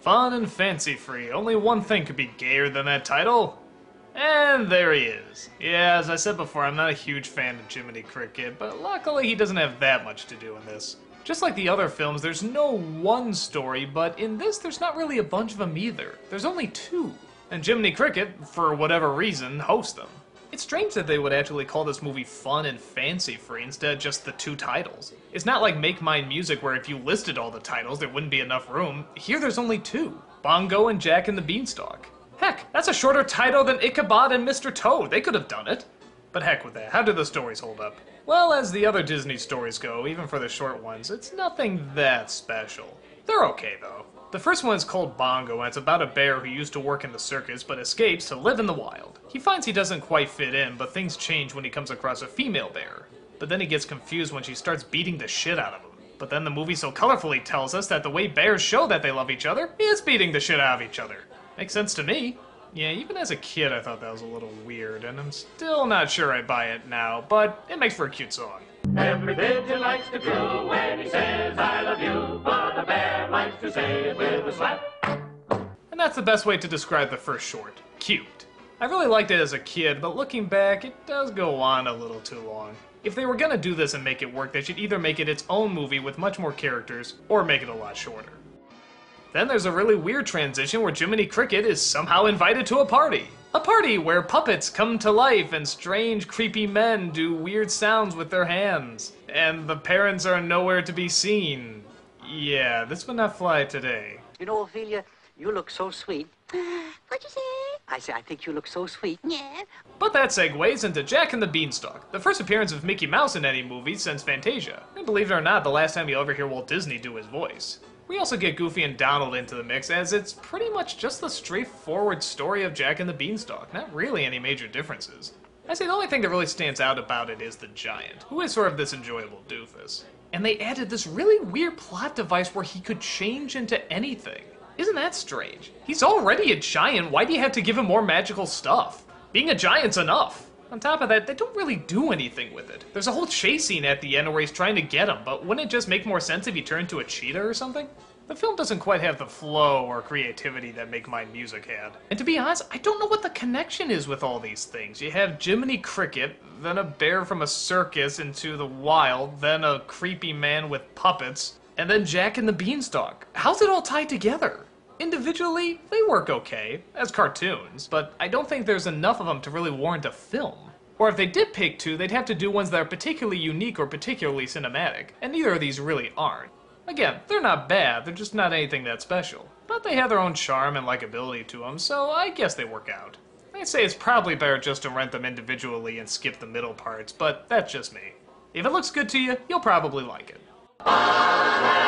Fun and fancy-free. Only one thing could be gayer than that title. And there he is. Yeah, as I said before, I'm not a huge fan of Jiminy Cricket, but luckily he doesn't have that much to do in this. Just like the other films, there's no one story, but in this there's not really a bunch of them either. There's only two. And Jiminy Cricket, for whatever reason, hosts them. It's strange that they would actually call this movie fun and fancy-free instead of just the two titles. It's not like Make Mine Music where if you listed all the titles there wouldn't be enough room. Here there's only two. Bongo and Jack and the Beanstalk. Heck, that's a shorter title than Ichabod and Mr. Toad. They could have done it. But heck with that, how do the stories hold up? Well, as the other Disney stories go, even for the short ones, it's nothing that special. They're okay though. The first one is called Bongo, and it's about a bear who used to work in the circus but escapes to live in the wild. He finds he doesn't quite fit in, but things change when he comes across a female bear. But then he gets confused when she starts beating the shit out of him. But then the movie so colorfully tells us that the way bears show that they love each other is beating the shit out of each other. Makes sense to me. Yeah, even as a kid I thought that was a little weird, and I'm still not sure I buy it now, but it makes for a cute song. Every pigeon likes to coo when he says I love you, but a bear likes to say it with a slap. And that's the best way to describe the first short. Cute. I really liked it as a kid, but looking back, it does go on a little too long. If they were gonna do this and make it work, they should either make it its own movie with much more characters, or make it a lot shorter. Then there's a really weird transition where Jiminy Cricket is somehow invited to a party. A party where puppets come to life and strange, creepy men do weird sounds with their hands. And the parents are nowhere to be seen. Yeah, this would not fly today. You know, Ophelia, you look so sweet. What'd you say? I think you look so sweet. Yeah. But that segues into Jack and the Beanstalk, the first appearance of Mickey Mouse in any movie since Fantasia. And believe it or not, the last time you'll ever hear Walt Disney do his voice. We also get Goofy and Donald into the mix, as it's pretty much just the straightforward story of Jack and the Beanstalk, not really any major differences. I say the only thing that really stands out about it is the giant, who is sort of this enjoyable doofus. And they added this really weird plot device where he could change into anything. Isn't that strange? He's already a giant, why do you have to give him more magical stuff? Being a giant's enough. On top of that, they don't really do anything with it. There's a whole chase scene at the end where he's trying to get him, but wouldn't it just make more sense if he turned into a cheetah or something? The film doesn't quite have the flow or creativity that Make Mine Music had. And to be honest, I don't know what the connection is with all these things. You have Jiminy Cricket, then a bear from a circus into the wild, then a creepy man with puppets, and then Jack and the Beanstalk. How's it all tied together? Individually, they work okay, as cartoons, but I don't think there's enough of them to really warrant a film. Or if they did pick two, they'd have to do ones that are particularly unique or particularly cinematic, and neither of these really aren't. Again, they're not bad, they're just not anything that special. But they have their own charm and likability to them, so I guess they work out. I'd say it's probably better just to rent them individually and skip the middle parts, but that's just me. If it looks good to you, you'll probably like it.